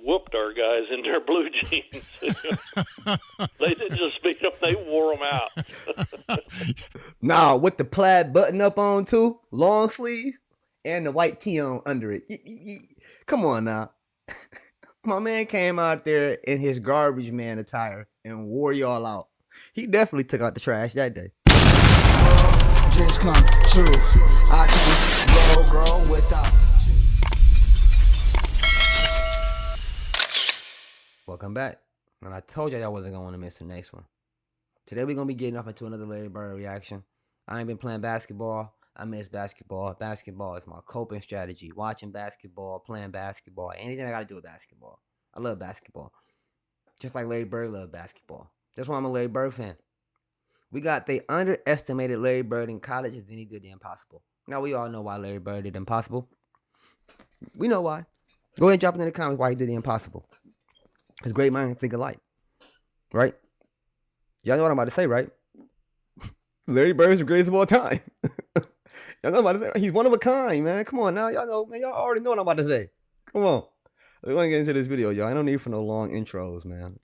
whooped our guys in their blue jeans. They didn't just beat them, they wore them out. Nah, with the plaid button up on too, long sleeve, and the white tee on under it. Come on now. My man came out there in his garbage man attire and wore y'all out. He definitely took out the trash that day. Dreams come true. I can grow without. Welcome back. And I told y'all wasn't going to want to miss the next one. Today we're going to be getting off into another Larry Bird reaction. I ain't been playing basketball. I miss basketball. Basketball is my coping strategy. Watching basketball, playing basketball, anything I got to do with basketball. I love basketball. Just like Larry Bird loved basketball. That's why I'm a Larry Bird fan. We got they underestimated Larry Bird in college and then he did the impossible. Now we all know why Larry Bird did the impossible. We know why. Go ahead and drop it in the comments why he did the impossible. Because great minds think alike. Right? Y'all know what I'm about to say, right? Larry Bird is the greatest of all time. Y'all know what I'm about to say. He's one of a kind, man. Come on now. Y'all know, man. Y'all already know what I'm about to say. Come on. We're going to get into this video, y'all. I don't need for no long intros, man.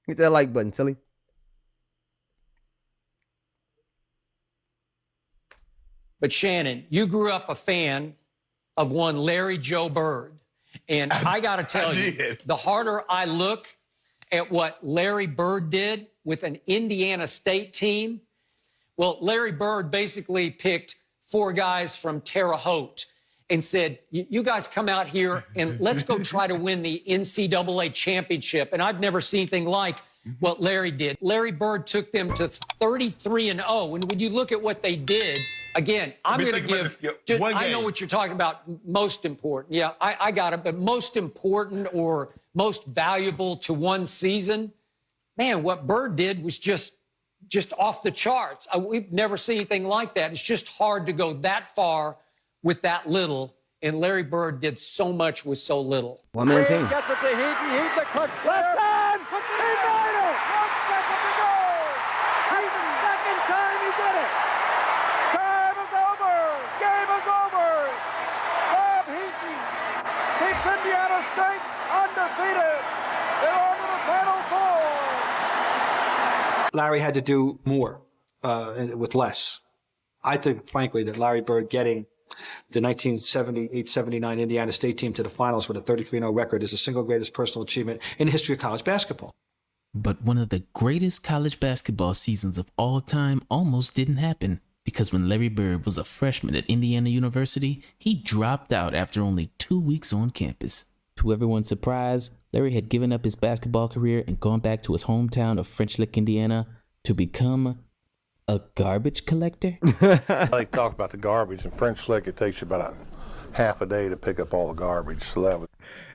Hit that like button, silly. But Shannon, you grew up a fan of one Larry Joe Bird. And I got to tell you, the harder I look at what Larry Bird did with an Indiana State team, well, Larry Bird basically picked 4 guys from Terre Haute and said, you guys come out here and let's go try to win the NCAA championship. And I've never seen anything like what Larry did. Larry Bird took them to 33-0. And when you look at what they did, again, I'm going to give, I know what you're talking about, most important. Yeah, I got it. But most important or most valuable to one season, man, what Bird did was just off the charts. We've never seen anything like that. It's just hard to go that far with that little. And Larry Bird did so much with so little. One-man team. Gets it to Heat the clutch. Left hand! He made it! 1 second to go! That's the second time he did it! Time is over! Game is over! Bob Heaton keeps Indiana State undefeated! They're on to the Final Four! Larry had to do more with less. I think, frankly, that Larry Bird getting the 1978-79 Indiana State team to the finals with a 33-0 record is the single greatest personal achievement in the history of college basketball. But one of the greatest college basketball seasons of all time almost didn't happen, because when Larry Bird was a freshman at Indiana University, he dropped out after only 2 weeks on campus. To everyone's surprise, Larry had given up his basketball career and gone back to his hometown of French Lick, Indiana, to become a garbage collector? They talk about the garbage. In French Lick, it takes you about a half a day to pick up all the garbage. So that was...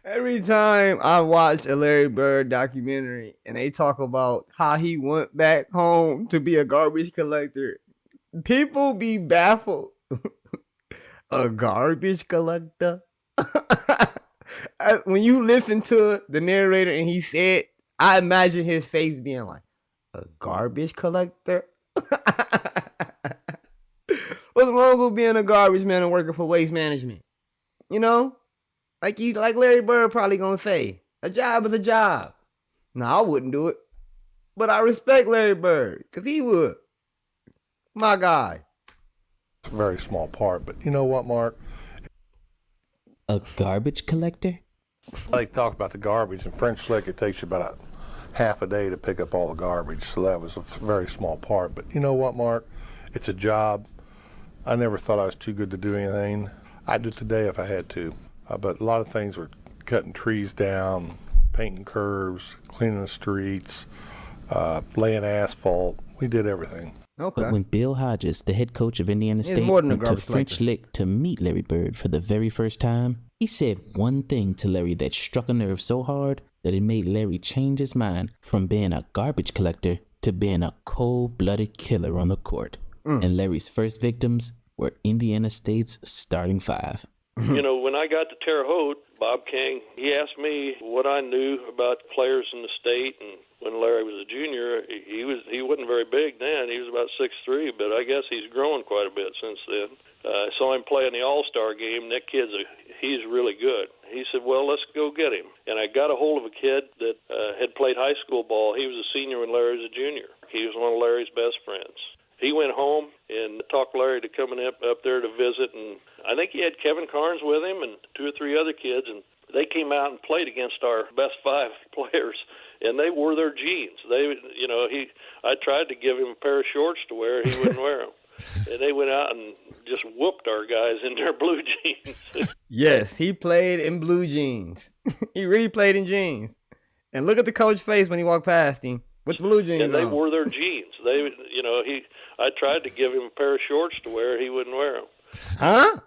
Every time I watch a Larry Bird documentary and they talk about how he went back home to be a garbage collector, people be baffled. A garbage collector? When you listen to the narrator and he said, I imagine his face being like, a garbage collector? What's wrong with being a garbage man and working for waste management? You know? Like Larry Bird probably gonna say, a job is a job. No, I wouldn't do it. But I respect Larry Bird, because he would. My guy. It's a very small part, but you know what, Mark? A garbage collector? They talk about the garbage. In French Lick, it takes you about a half a day to pick up all the garbage. So that was a very small part. But you know what, Mark? It's a job. I never thought I was too good to do anything. I'd do it today if I had to. But a lot of things were cutting trees down, painting curves, cleaning the streets, laying asphalt. We did everything. Okay. But when Bill Hodges, the head coach of Indiana State, went to French Lick to meet Larry Bird for the very first time, he said one thing to Larry that struck a nerve so hard that it made Larry change his mind from being a garbage collector to being a cold-blooded killer on the court. And Larry's first victims were Indiana State's starting 5. You know, when I got to Terre Haute, Bob King, he asked me what I knew about players in the state, and when Larry was a junior, he wasn't very big then. He was about 6'3", but I guess he's grown quite a bit since then. I saw him play in the All-Star game. That he's really good. He said, well, let's go get him. And I got a hold of a kid that had played high school ball. He was a senior when Larry was a junior. He was one of Larry's best friends. He went home and talked Larry to coming up there to visit, and I think he had Kevin Carnes with him and 2 or 3 other kids, and they came out and played against our best 5 players, and they wore their jeans. I tried to give him a pair of shorts to wear. He wouldn't wear them. And they went out and just whooped our guys in their blue jeans. Yes, he played in blue jeans. He really played in jeans. And look at the coach's face when he walked past him with the blue jeans and they on. wore their jeans. I tried to give him a pair of shorts to wear. He wouldn't wear them. Huh?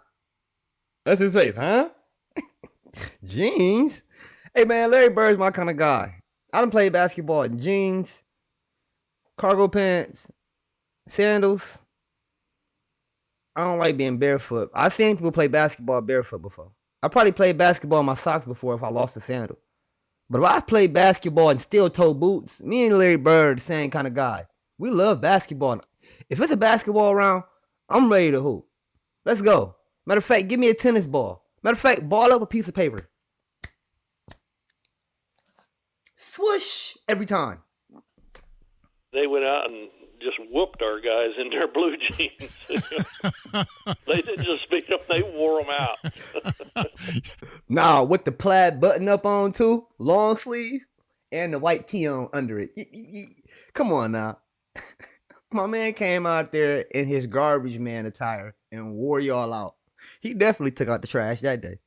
That's his face, huh? Jeans? Hey, man, Larry Bird's my kind of guy. I done played basketball in jeans, cargo pants, sandals. I don't like being barefoot. I've seen people play basketball barefoot before. I probably played basketball in my socks before if I lost a sandal. But if I played basketball in steel-toe boots, me and Larry Bird, the same kind of guy. We love basketball. If it's a basketball round, I'm ready to hoop. Let's go. Matter of fact, give me a tennis ball. Matter of fact, ball up a piece of paper. Swoosh every time. They went out and just whooped our guys in their blue jeans. They didn't just pick up, they wore them out. Nah, with the plaid button up on too, long sleeve, and the white tee on under it. Come on now. My man came out there in his garbage man attire and wore y'all out. He definitely took out the trash that day.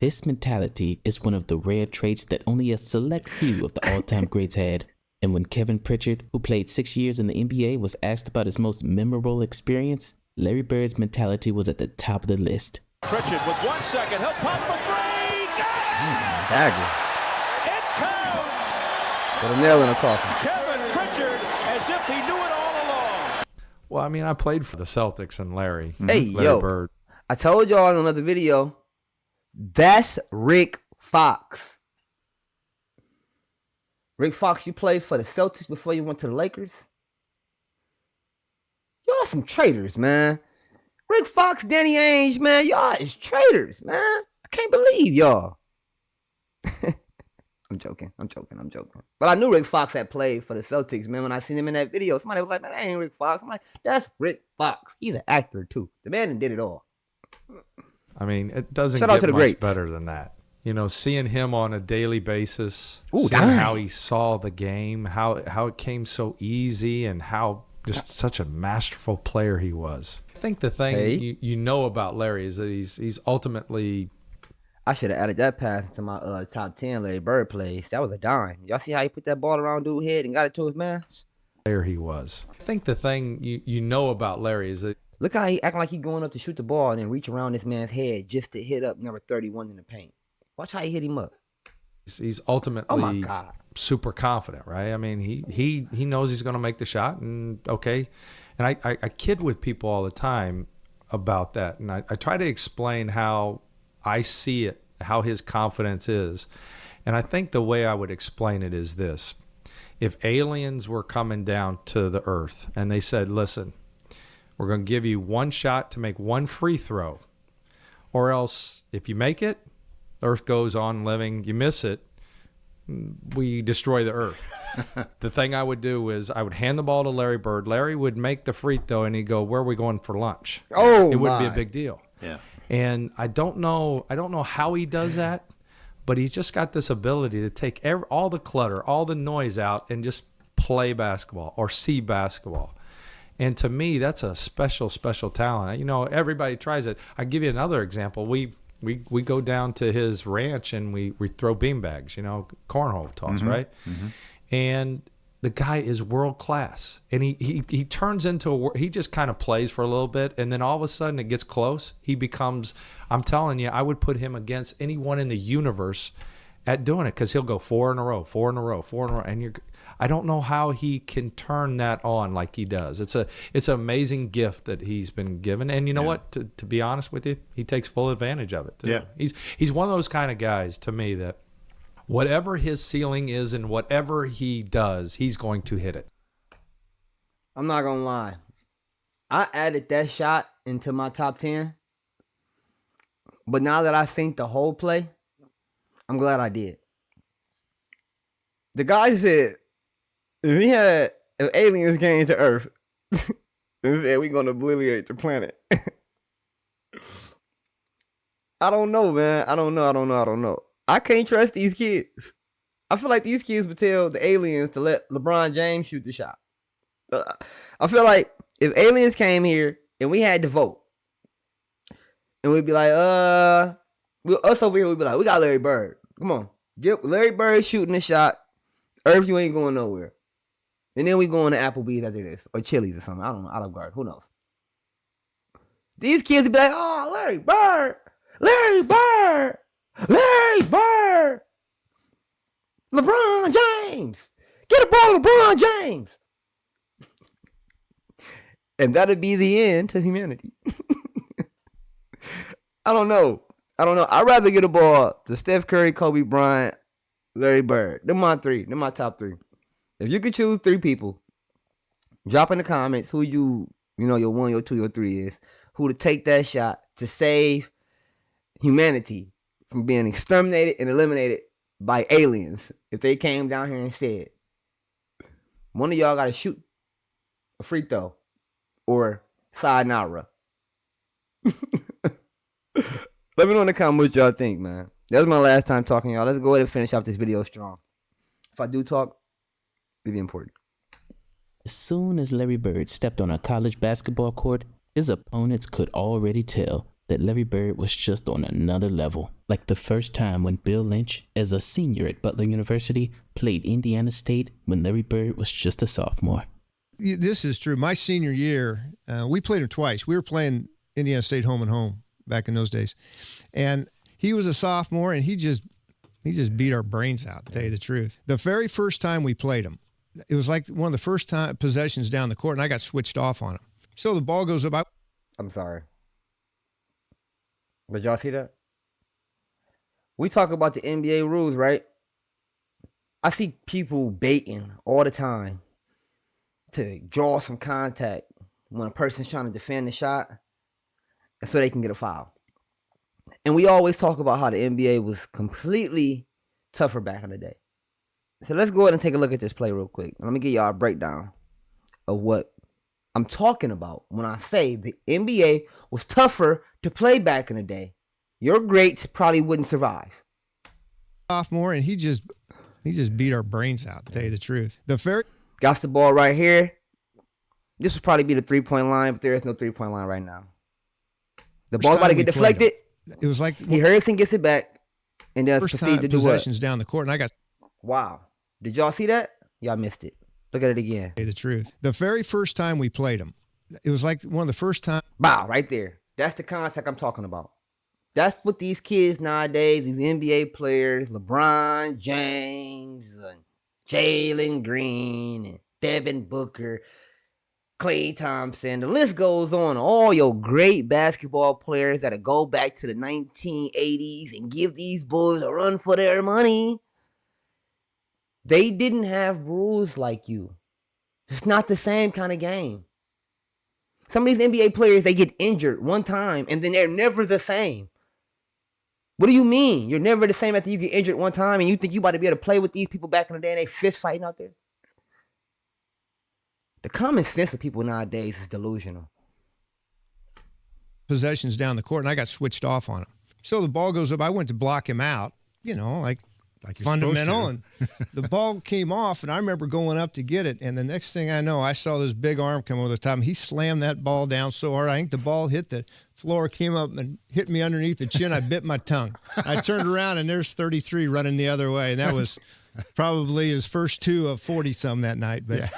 This mentality is one of the rare traits that only a select few of the all-time greats had. And when Kevin Pritchard, who played 6 years in the NBA, was asked about his most memorable experience, Larry Bird's mentality was at the top of the list. Pritchard with 1 second. He'll pop for 3. Got it! Dagger. It counts! With a nail in the coffin. Kevin Pritchard, as if he knew it all along. Well, I mean, I played for the Celtics and Larry. Hey, Larry Bird. I told y'all in another video, that's Rick Fox. Rick Fox, you played for the Celtics before you went to the Lakers? Y'all some traitors, man. Rick Fox, Danny Ainge, man, y'all is traitors, man. I can't believe y'all. I'm joking. But I knew Rick Fox had played for the Celtics, man. When I seen him in that video, somebody was like, man, that ain't Rick Fox. I'm like, that's Rick Fox. He's an actor, too. The man did it all. I mean, it doesn't Shout out get to the much greats. better than that. You know, seeing him on a daily basis, Ooh, seeing dang. how he saw the game, how it came so easy, and how just such a masterful player he was. I think the thing you know about Larry is that he's ultimately. I should have added that pass to my top 10 Larry Bird plays. That was a dime. Y'all see how he put that ball around dude's head and got it to his mask? Player he was. I think the thing you know about Larry is that. Look how he acting like he going up to shoot the ball and then reach around this man's head just to hit up number 31 in the paint. Watch how he hit him up. He's ultimately super confident, right? I mean, he knows he's going to make the shot, and okay. And I kid with people all the time about that, and I try to explain how I see it, how his confidence is. And I think the way I would explain it is this. If aliens were coming down to the earth and they said, listen, we're going to give you one shot to make one free throw, or else if you make it, Earth goes on living, you miss it, we destroy the Earth. The thing I would do is I would hand the ball to Larry Bird. Larry would make the free throw, and he'd go, where are we going for lunch? Oh, it wouldn't be a big deal. Yeah. And I don't know how he does that, but he's just got this ability to take all the clutter, all the noise out, and just play basketball or see basketball. And to me, that's a special, special talent. You know, everybody tries it. I'll give you another example. We go down to his ranch and we throw beanbags, you know, cornhole toss, right? Mm-hmm. And the guy is world class. And he turns into he just kind of plays for a little bit, and then all of a sudden it gets close. He becomes, I'm telling you, I would put him against anyone in the universe at doing it, because he'll go 4 in a row, and I don't know how he can turn that on like he does. It's an amazing gift that he's been given, and you know what? To be honest with you, he takes full advantage of it too. Yeah. He's one of those kind of guys to me that Whatever his ceiling is and whatever he does, he's going to hit it. I'm not gonna lie. I added that shot into my top 10. But now that I think the whole play, I'm glad I did. The guy said, if aliens came to Earth, they said we're gonna obliterate the planet. I don't know, man. I don't know. I can't trust these kids. I feel like these kids would tell the aliens to let LeBron James shoot the shot. I feel like if aliens came here and we had to vote, and we'd be like, us over here, we'd be like, we got Larry Bird. Come on. Get Larry Bird shooting the shot. Earth, you ain't going nowhere. And then we going to Applebee's after this. Or Chili's or something. I don't know. Olive Garden. Who knows? These kids would be like, oh, Larry Bird. Larry Bird. Larry Bird. LeBron James. Get a ball, LeBron James. And that'd be the end to humanity. I don't know. I'd rather get a ball to Steph Curry, Kobe Bryant, Larry Bird. They're my three. They're my top three. If you could choose three people, drop in the comments who your one, your two, your three is, who to take that shot to save humanity from being exterminated and eliminated by aliens. If they came down here and said, one of y'all got to shoot a free throw or sayonara. Let me know in the comments what y'all think, man. That was my last time talking to y'all. Let's go ahead and finish off this video strong. If I do talk, it'll be important. As soon as Larry Bird stepped on a college basketball court, his opponents could already tell that Larry Bird was just on another level. Like the first time when Bill Lynch, as a senior at Butler University, played Indiana State when Larry Bird was just a sophomore. This is true. My senior year, we played him twice. We were playing Indiana State home and home back in those days. And he was a sophomore, and he just beat our brains out, to tell you the truth. The very first time we played him, it was like one of the first possessions down the court, and I got switched off on him. So the ball goes up. I'm sorry. Did y'all see that? We talk about the NBA rules, right? I see people baiting all the time to draw some contact when a person's trying to defend the shot so they can get a foul. And we always talk about how the NBA was completely tougher back in the day. So let's go ahead and take a look at this play real quick. Let me give y'all a breakdown of what I'm talking about when I say the NBA was tougher to play back in the day. Your greats probably wouldn't survive. Sophomore, and he just beat our brains out, to tell you the truth. Got the ball right here. This would probably be the 3-point line, but there is no 3-point line right now. The ball's about to get deflected. It was like he hurries and gets it back, and then proceed to do what? Possessions down the court, and I got. Wow, did y'all see that? Y'all missed it. Look at it again. The truth. The very first time we played him, it was like one of the first times. Wow, right there. That's the contact I'm talking about. That's what these kids nowadays, these NBA players, LeBron James, and Jalen Green, and Devin Booker, Klay Thompson, the list goes on. All your great basketball players that'll go back to the 1980s and give these boys a run for their money. They didn't have rules like you. It's not the same kind of game. Some of these NBA players, they get injured one time and then they're never the same. What do you mean? You're never the same after you get injured one time and you think you about to be able to play with these people back in the day and they fist fighting out there? The common sense of people nowadays is delusional. Possessions down the court, and I got switched off on him. So the ball goes up. I went to block him out, like fundamental, and the ball came off, and I remember going up to get it, and the next thing I know, I saw this big arm come over the top, and he slammed that ball down so hard, I think the ball hit the floor, came up and hit me underneath the chin. I bit my tongue. I turned around, and there's 33 running the other way, and that was probably his first 2 of 40-some that night. But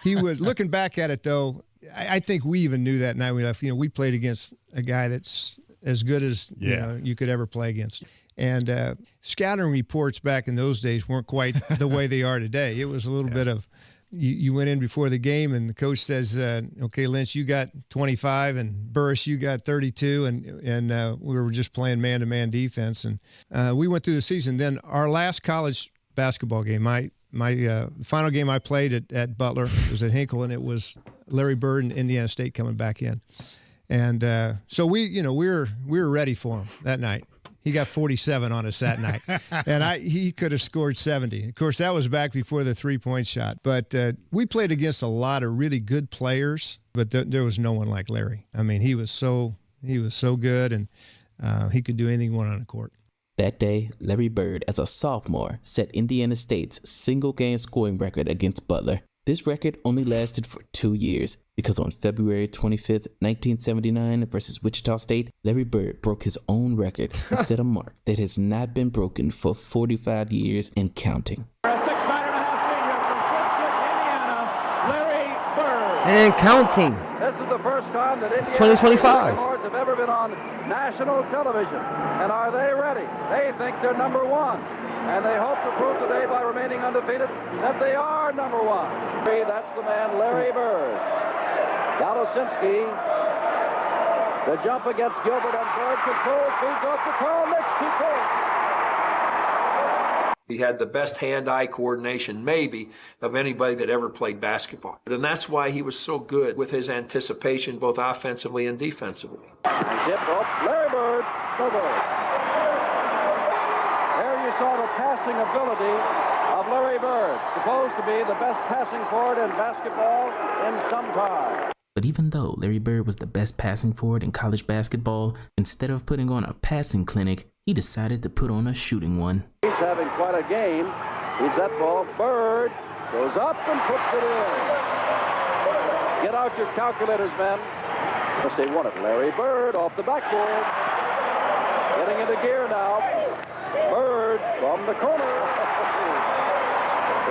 he was, looking back at it, though, I think we even knew that night we left. We played against a guy that's as good as you could ever play against. And scouting reports back in those days weren't quite the way they are today. It was a little bit of, you went in before the game and the coach says, okay, Lynch, you got 25 and Burris, you got 32. And we were just playing man-to-man defense. And we went through the season. Then our last college basketball game, the final game I played at Butler was at Hinkle, and it was Larry Bird and Indiana State coming back in. And so we were ready for him that night. He got 47 on us that night, and he could have scored 70. Of course, that was back before the three-point shot. But we played against a lot of really good players, but there was no one like Larry. I mean, he was so good, and he could do anything he wanted on the court. That day, Larry Bird, as a sophomore, set Indiana State's single-game scoring record against Butler. This record only lasted for 2 years, because on February 25th, 1979 versus Wichita State, Larry Bird broke his own record and set a mark that has not been broken for 45 years and counting. And counting. This is the first time that it's 2025 Lords have ever been on national television. And are they ready? They think they're number one. And they hope to prove today by remaining undefeated that they are number one. That's the man, Larry Bird. Galosinski. The jump against Gilbert and Bird controls. Feeds off to Carl Nix. 2 points. He had the best hand-eye coordination, maybe, of anybody that ever played basketball. And that's why he was so good with his anticipation, both offensively and defensively. Tip off Larry Bird. No good. There you saw the passing ability of Larry Bird, supposed to be the best passing forward in basketball in some time. But even though Larry Bird was the best passing forward in college basketball, instead of putting on a passing clinic, he decided to put on a shooting one. He's having quite a game. He's that ball. Bird goes up and puts it in. Get out your calculators, men. Unless they want it. Larry Bird off the backboard. Getting into gear now. Bird from the corner.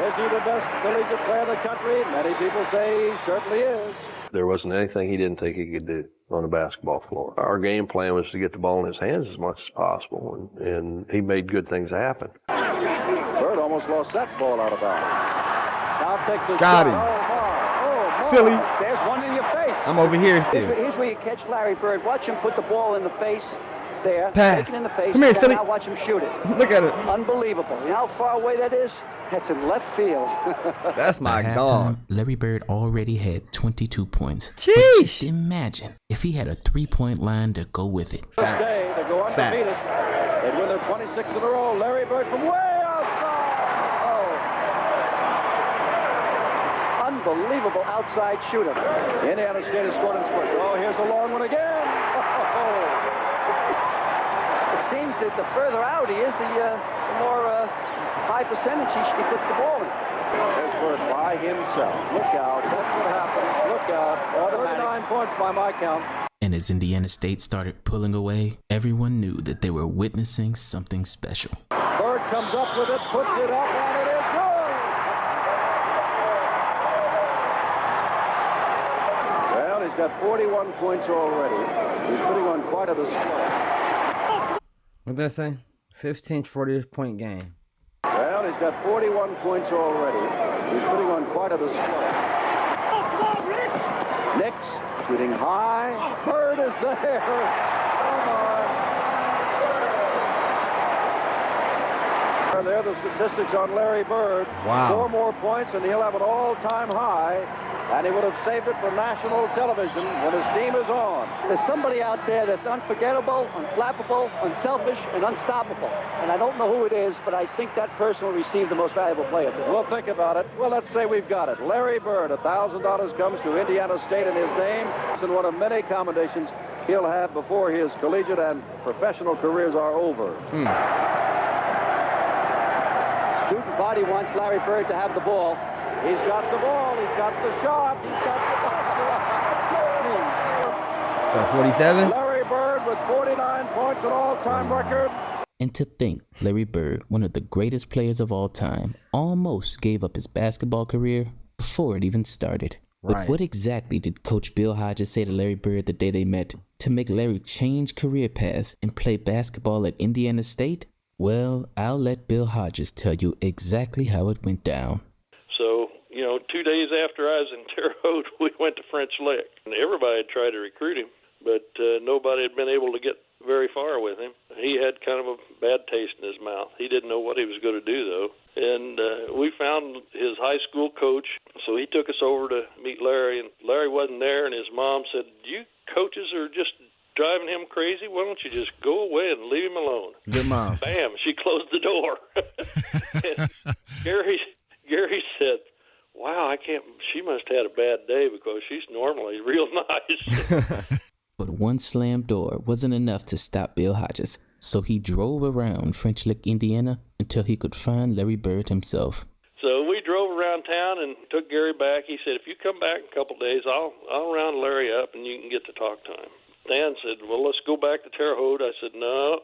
Is he the best collegiate player in the country? Many people say he certainly is. There wasn't anything he didn't think he could do on the basketball floor. Our game plan was to get the ball in his hands as much as possible, and he made good things happen. Bird almost lost that ball out of bounds. Now takes a Got shot. him. Oh, Silly. There's one in your face. I'm over here still. Here's where you catch Larry Bird. Watch him put the ball in the face. There. Pass. Take it in the face. Come here, silly. Now watch him shoot it. Look at it. Unbelievable. You know how far away that is? That's in left field. That's my At dog. halftime, Larry Bird already had 22 points. Jeez. But just imagine if he had a three-point line to go with it. First day to go undefeated. They win their 26th in a row. Larry Bird from way outside. Oh. Unbelievable outside shooter. Indiana State has scored in spurts. Oh, here's a long one again. It seems that the further out he is, the more high percentage he puts the ball in. There's Bird by himself. Look out. That's what happens. Look out. 39 points by my count. And as Indiana State started pulling away, everyone knew that they were witnessing something special. Bird comes up with it, puts it up, and it is good. Well, he's got 41 points already. He's putting on quite a display. What'd that say? 15th 40-point game. Well, he's got 41 points already. He's putting on quite a display. Nix shooting high. Bird is there. Come on. There are the statistics on Larry Bird. Wow. 4 more points and he'll have an all-time high. And he would have saved it for national television when his team is on. There's somebody out there that's unforgettable, unflappable, unselfish, and unstoppable. And I don't know who it is, but I think that person will receive the most valuable player today. We'll think about it. Well, let's say we've got it. Larry Bird, $1,000 comes to Indiana State in his name. It's in one of many accommodations he'll have before his collegiate and professional careers are over. Student body wants Larry Bird to have the ball. He's got the ball. He's got the shot. He's got the 47? Larry Bird with 49 points, an all-time record. And to think Larry Bird, one of the greatest players of all time, almost gave up his basketball career before it even started. Right. But what exactly did Coach Bill Hodges say to Larry Bird the day they met to make Larry change career paths and play basketball at Indiana State? Well, I'll let Bill Hodges tell you exactly how it went down. So, 2 days after I was in Terre Haute, we went to French Lick. And everybody had tried to recruit him, but nobody had been able to get very far with him. He had kind of a bad taste in his mouth. He didn't know what he was going to do, though. And we found his high school coach, so he took us over to meet Larry, and Larry wasn't there, and his mom said, "You coaches are just driving him crazy. Why don't you just go away and leave him alone?" Good mom. Bam, she closed the door. Gary said, "Wow, I can't, she must have had a bad day because she's normally real nice." But one slammed door wasn't enough to stop Bill Hodges, so he drove around French Lick, Indiana, until he could find Larry Bird himself. So we drove around town and took Gary back. He said, "If you come back in a couple of days, I'll round Larry up and you can get to talk to him." Dan said, "Well, let's go back to Terre Haute." I said, No,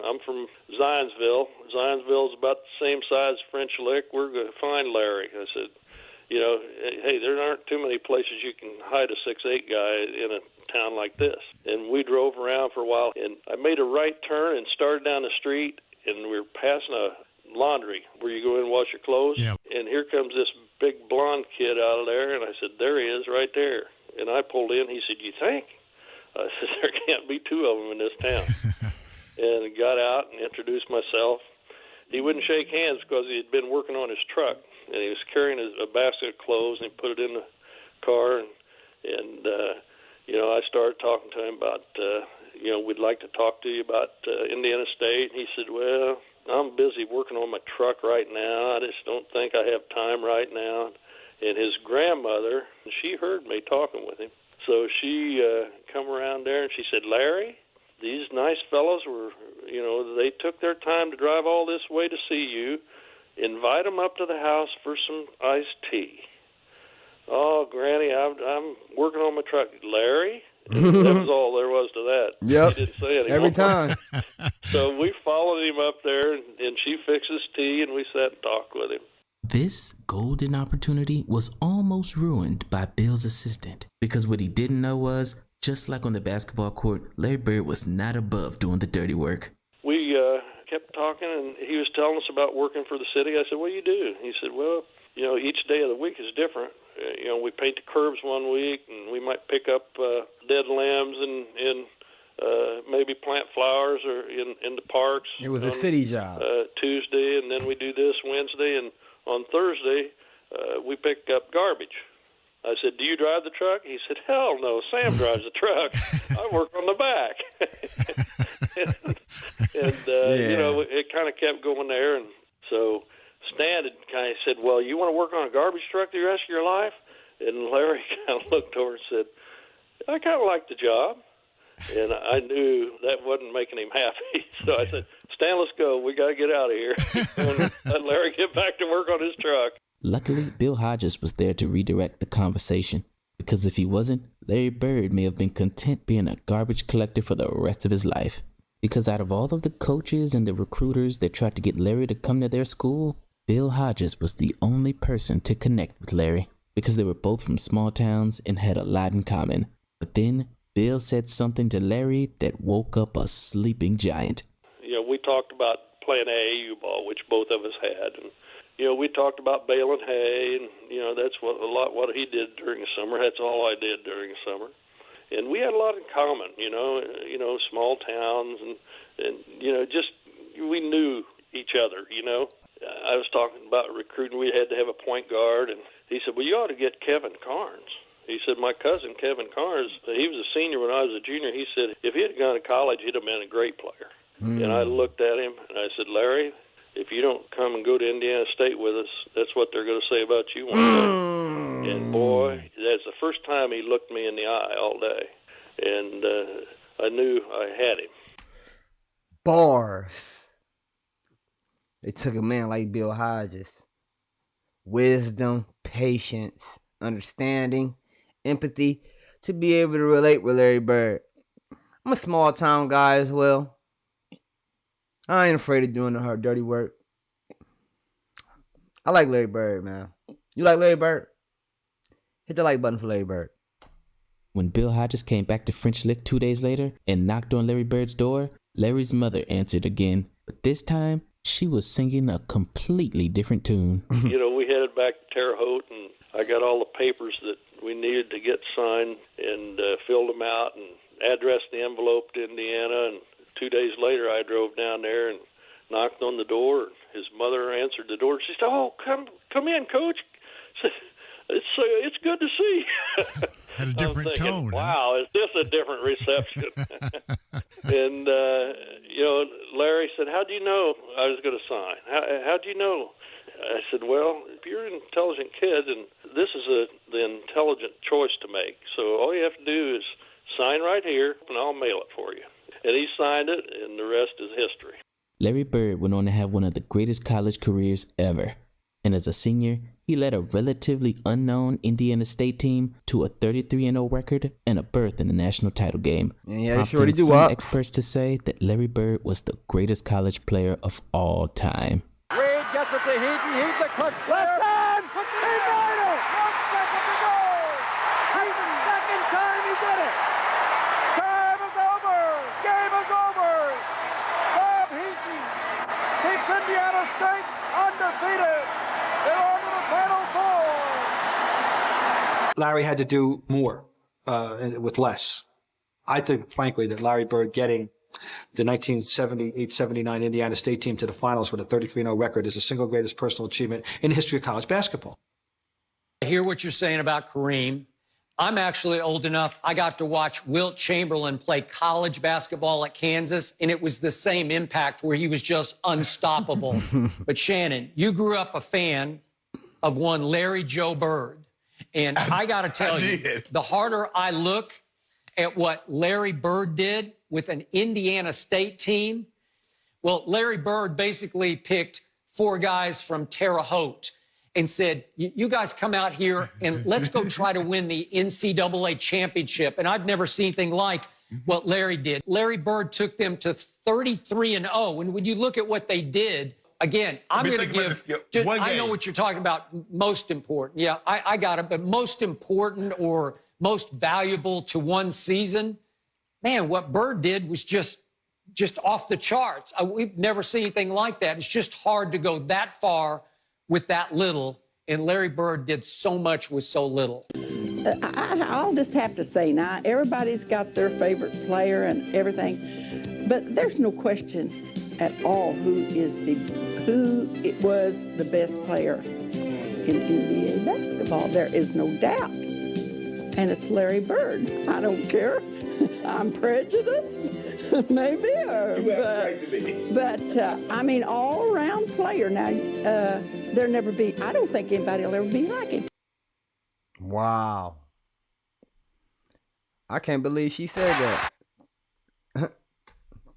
I'm from Zionsville. Zionsville's about the same size as French Lick. We're going to find Larry. I said, hey, there aren't too many places you can hide a 6'8" guy in a town like this. And we drove around for a while, and I made a right turn and started down the street, and we were passing a laundry where you go in and wash your clothes. Yeah. And here comes this big blonde kid out of there, and I said, "There he is right there." And I pulled in. He said, "You think?" I said, "There can't be two of them in this town." And got out and introduced myself. He wouldn't shake hands because he had been working on his truck, and he was carrying a basket of clothes, and he put it in the car, and I started talking to him about, we'd like to talk to you about Indiana State. And he said, "Well, I'm busy working on my truck right now. I just don't think I have time right now." And his grandmother, she heard me talking with him. So she come around there, and she said, "Larry, these nice fellows were, they took their time to drive all this way to see you. Invite them up to the house for some iced tea." "Oh, Granny, I'm working on my truck." "Larry?" That was all there was to that. Yep. He didn't say anymore. Every time. So we followed him up there, and she fixed his tea, and we sat and talked with him. This golden opportunity was almost ruined by Bill's assistant, because what he didn't know was, just like on the basketball court, Larry Bird was not above doing the dirty work. We kept talking, and he was telling us about working for the city. I said, "What do you do?" He said, "Well, each day of the week is different. We paint the curbs one week, and we might pick up dead limbs and maybe plant flowers or in the parks." It was a city job. Tuesday, and then we do this Wednesday, and on Thursday we pick up garbage. I said, "Do you drive the truck?" He said, "Hell no, Sam drives the truck. I work on the back." It kind of kept going there, and so Stan had kind of said, "Well, you want to work on a garbage truck the rest of your life?" And Larry kind of looked over and said, "I kind of like the job." And I knew that wasn't making him happy. So I said, "Stan, let's go. We got to get out of here." And let Larry get back to work on his truck. Luckily, Bill Hodges was there to redirect the conversation, because if he wasn't, Larry Bird may have been content being a garbage collector for the rest of his life. Because out of all of the coaches and the recruiters that tried to get Larry to come to their school, Bill Hodges was the only person to connect with Larry, because they were both from small towns and had a lot in common. But then Bill said something to Larry that woke up a sleeping giant. We talked about playing AAU ball, which both of us had, and we talked about baling hay, and that's what he did during the summer. That's all I did during the summer, and we had a lot in common. Small towns, and just we knew each other. I was talking about recruiting. We had to have a point guard, and he said, "Well, you ought to get Kevin Carnes." He said, "My cousin Kevin Carnes, he was a senior when I was a junior. He said if he had gone to college, he'd have been a great player." And I looked at him and I said, "Larry, if you don't come and go to Indiana State with us, that's what they're going to say about you one day." And boy, that's the first time he looked me in the eye all day. And I knew I had him. Bars. It took a man like Bill Hodges. Wisdom, patience, understanding, empathy to be able to relate with Larry Bird. I'm a small town guy as well. I ain't afraid of doing the hard, dirty work. I like Larry Bird, man. You like Larry Bird? Hit the like button for Larry Bird. When Bill Hodges came back to French Lick 2 days later and knocked on Larry Bird's door, Larry's mother answered again. But this time, she was singing a completely different tune. We headed back to Terre Haute, and I got all the papers that we needed to get signed and filled them out and addressed the envelope to Indiana. And 2 days later, I drove down there and knocked on the door. His mother answered the door. She said, "Oh, come in, Coach." It's good to see. Had a different tone. Wow, is this a different reception? And Larry said, "How do you know I was going to sign? How do you know?" I said, "Well, if you're an intelligent kid, and this is the intelligent choice to make. So all you have to do is sign right here, and I'll mail it for you." And he signed it, and the rest is history. Larry Bird went on to have one of the greatest college careers ever. And as a senior, he led a relatively unknown Indiana State team to a 33-0 record and a berth in the national title game, prompting some experts to say that Larry Bird was the greatest college player of all time. Reed gets it to Heaton. Heaton the clutch. Left hand. He made it. 1 second to go. Heaton, second time he did it. Time is over. Game is over. Bob Heaton keeps Indiana State undefeated. They're on to the Final Four. Larry had to do more with less. I think, frankly, that Larry Bird getting the 1978-79 Indiana State team to the finals with a 33-0 record is the single greatest personal achievement in the history of college basketball. I hear what you're saying about Kareem. I'm actually old enough, I got to watch Wilt Chamberlain play college basketball at Kansas, and it was the same impact where he was just unstoppable. But Shannon, you grew up a fan of one Larry Joe Bird. And I got to tell you, the harder I look at what Larry Bird did with an Indiana State team, well, Larry Bird basically picked 4 guys from Terre Haute and said, you guys come out here and let's go try to win the NCAA championship. And I've never seen anything like what Larry did. Larry Bird took them to 33-0. And when you look at what they did, again, I'm going to give, I know what you're talking about, most important. Yeah, I got it. But most important or most valuable to one season, man, what Bird did was just off the charts. We've never seen anything like that. It's just hard to go that far with that little, and Larry Bird did so much with so little. I'll just have to say now, everybody's got their favorite player and everything, but there's no question at all who was the best player in NBA basketball. There is no doubt, and it's Larry Bird. I don't care. I'm prejudiced, maybe, but I mean, all-around player. Now, there'll never be. I don't think anybody will ever be like him. Wow! I can't believe she said that.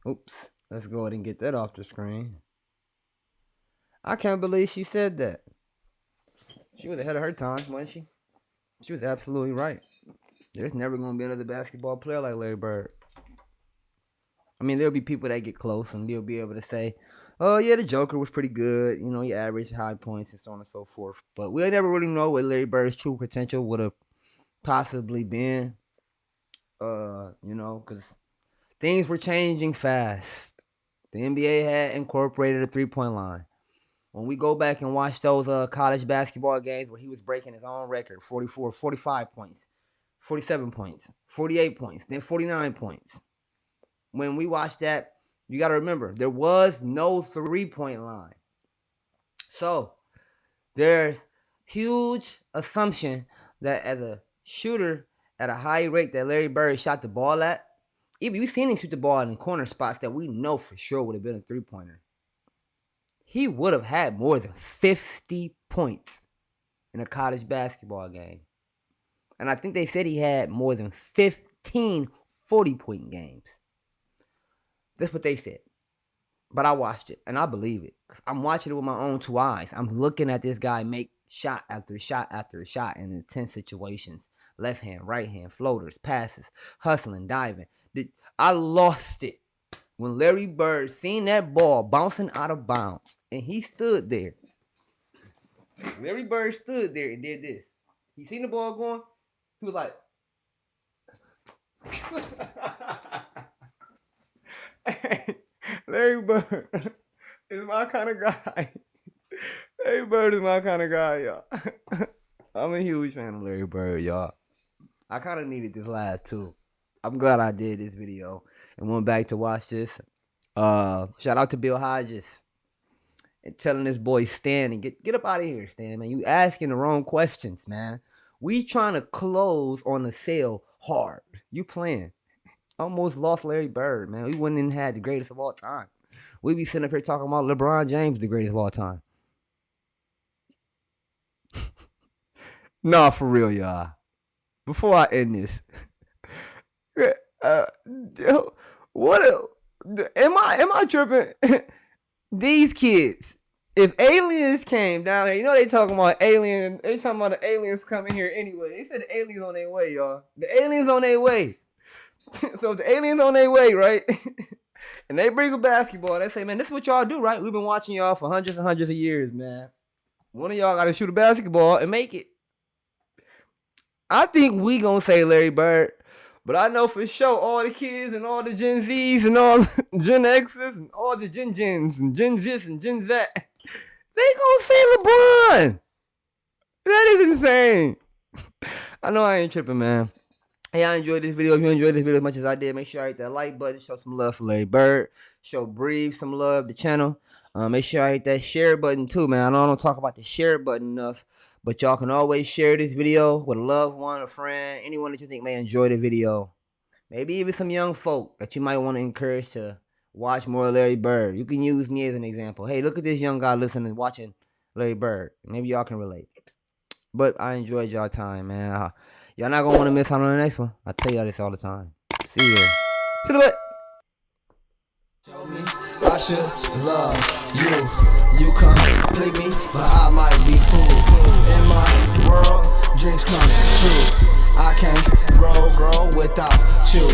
Oops! Let's go ahead and get that off the screen. I can't believe she said that. She was ahead of her time, wasn't she? She was absolutely right. There's never going to be another basketball player like Larry Bird. I mean, there'll be people that get close and they'll be able to say, oh, yeah, the Joker was pretty good. You know, he averaged high points and so on and so forth. But we'll never really know what Larry Bird's true potential would have possibly been. Because things were changing fast. The NBA had incorporated a three-point line. When we go back and watch those college basketball games where he was breaking his own record, 44, 45 points. 47 points, 48 points, then 49 points. When we watch that, you got to remember, there was no three-point line. So, there's huge assumption that as a shooter at a high rate that Larry Bird shot the ball at, even we've seen him shoot the ball in corner spots that we know for sure would have been a three-pointer. He would have had more than 50 points in a college basketball game. And I think they said he had more than 15 40-point games. That's what they said. But I watched it, and I believe it. Because I'm watching it with my own 2 eyes. I'm looking at this guy make shot after shot after shot in intense situations. Left hand, right hand, floaters, passes, hustling, diving. I lost it when Larry Bird seen that ball bouncing out of bounds. And he stood there. Larry Bird stood there and did this. He seen the ball going. He was like, hey, Larry Bird is my kind of guy. Larry Bird is my kind of guy, y'all. I'm a huge fan of Larry Bird, y'all. I kind of needed this last too. I'm glad I did this video and went back to watch this. Shout out to Bill Hodges and telling this boy Stan and get up out of here, Stan, man. You asking the wrong questions, man. We trying to close on the sale hard. You playing. Almost lost Larry Bird, man. We wouldn't even had the greatest of all time. We be sitting up here talking about LeBron James, the greatest of all time. Nah, for real, y'all. Before I end this, am I tripping? These kids, if aliens came down here, you know they talking about aliens. They talking about the aliens coming here anyway. They said the aliens on their way, y'all. The aliens on their way. So if the aliens on their way, right? And they bring a basketball, they say, man, this is what y'all do, right? We've been watching y'all for hundreds and hundreds of years, man. One of y'all got to shoot a basketball and make it. I think we gonna say Larry Bird, but I know for sure all the kids and all the Gen Zs and all the Gen Xs and all the Gen Gens and Gen this and Gen that, they gonna say LeBron. That is insane. I know I ain't tripping, man. Hey, I enjoyed this video. If you enjoyed this video as much as I did, make sure I hit that like button. Show some love for Larry Bird. Show Breathe some love to the channel. Make sure I hit that share button too, man. I know I don't talk about the share button enough, but y'all can always share this video with a loved one, a friend, anyone that you think may enjoy the video. Maybe even some young folk that you might want to encourage to watch more Larry Bird. You can use me as an example. Hey, look at this young guy listening, watching Larry Bird. Maybe y'all can relate. But I enjoyed y'all time, man. Y'all not going to want to miss out on the next one. I tell y'all this all the time. See you. To the butt. Show me I should love you. You complete me, but I might be fooled. In my world, dreams come true. I can't grow without you.